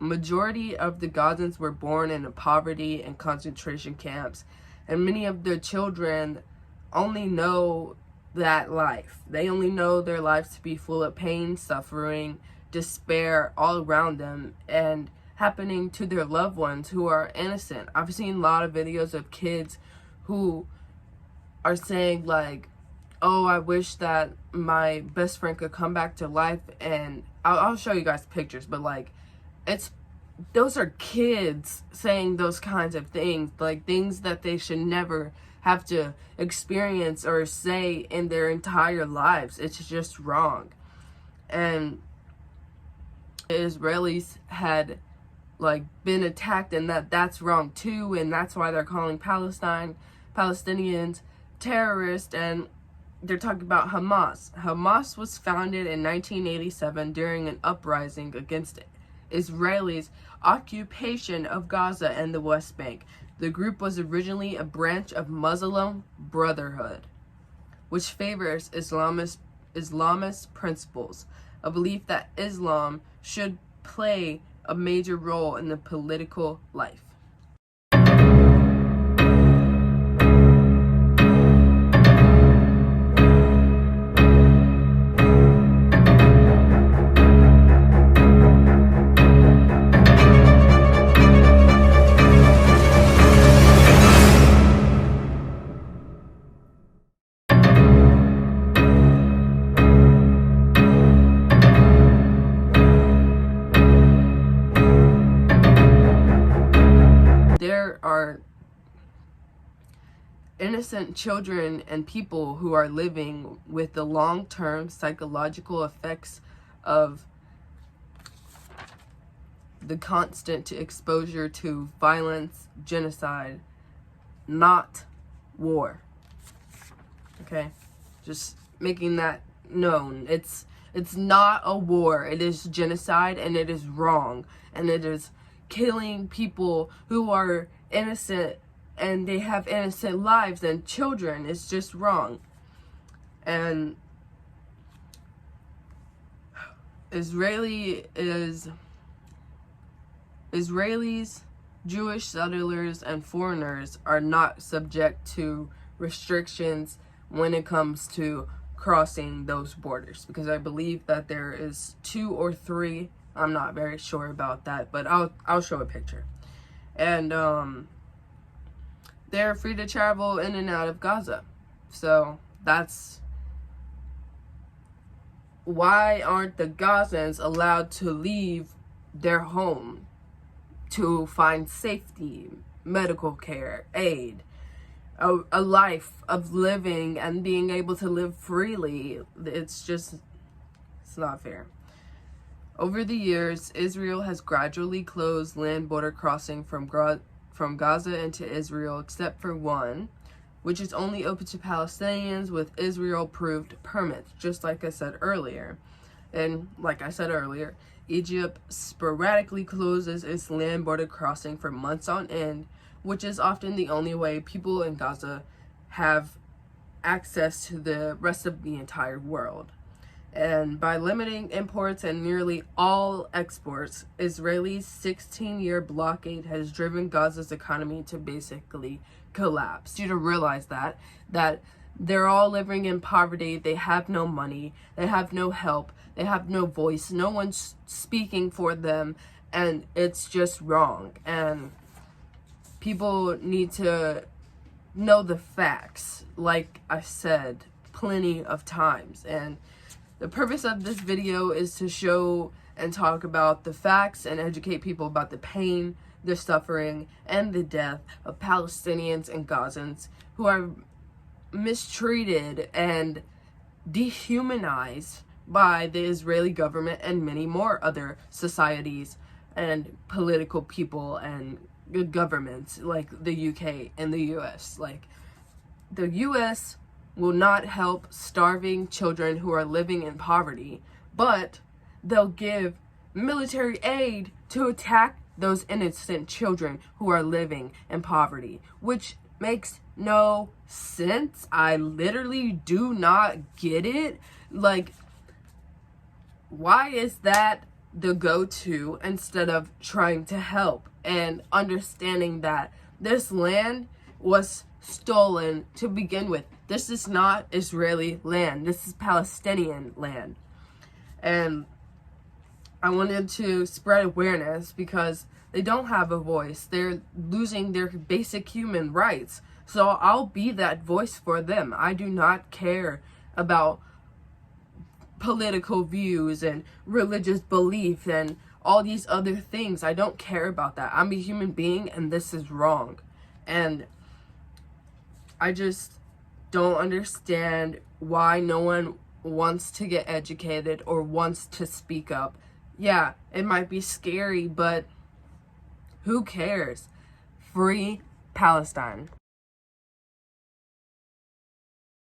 Majority of the Gazans were born in poverty and concentration camps, and many of their children only know that life. They only know their lives to be full of pain, suffering, despair all around them, and happening to their loved ones who are innocent. I've seen a lot of videos of kids who are saying like, oh, I wish that my best friend could come back to life, and I'll show you guys pictures, but like, those are kids saying those kinds of things, like things that they should never have to experience or say in their entire lives. It's just wrong. And the Israelis had like been attacked, and that's wrong too, and that's why they're calling Palestinians terrorists, and they're talking about Hamas. Hamas was founded in 1987 during an uprising against Israelis' occupation of Gaza and the West Bank. The group was originally a branch of Muslim Brotherhood, which favors Islamist principles, a belief that Islam should play a major role in the political life. There are innocent children and people who are living with the long-term psychological effects of the constant exposure to violence, genocide, not war. Okay? Just making that known. It's not a war. It is genocide, and it is wrong, and it is killing people who are innocent, and they have innocent lives and children. It's just wrong. And Israelis, Jewish settlers, and foreigners are not subject to restrictions when it comes to crossing those borders, because I believe that there is 2 or 3. I'm not very sure about that, but I'll show a picture. And they're free to travel in and out of Gaza. So that's why aren't the Gazans allowed to leave their home to find safety, medical care, aid, a life of living and being able to live freely? It's not fair. Over the years, Israel has gradually closed land border crossing from Gaza into Israel, except for one, which is only open to Palestinians with Israel-approved permits, just like I said earlier. And like I said earlier, Egypt sporadically closes its land border crossing for months on end, which is often the only way people in Gaza have access to the rest of the entire world. And by limiting imports and nearly all exports, Israel's 16-year blockade has driven Gaza's economy to basically collapse. You to realize that they're all living in poverty, they have no money, they have no help, they have no voice, no one's speaking for them, and it's just wrong. And people need to know the facts, like I said plenty of times. And the purpose of this video is to show and talk about the facts and educate people about the pain, the suffering, and the death of Palestinians and Gazans who are mistreated and dehumanized by the Israeli government and many more other societies and political people and governments like the UK and the US. Like, the US will not help starving children who are living in poverty, but they'll give military aid to attack those innocent children who are living in poverty, which makes no sense. I literally do not get it. Like, why is that the go-to instead of trying to help, and understanding that this land was stolen to begin with. This is not Israeli land. This is Palestinian land. And I wanted to spread awareness because they don't have a voice. They're losing their basic human rights. So I'll be that voice for them. I do not care about political views and religious belief and all these other things. I don't care about that. I'm a human being, and this is wrong. And I just don't understand why no one wants to get educated or wants to speak up. Yeah, it might be scary, but who cares? Free Palestine.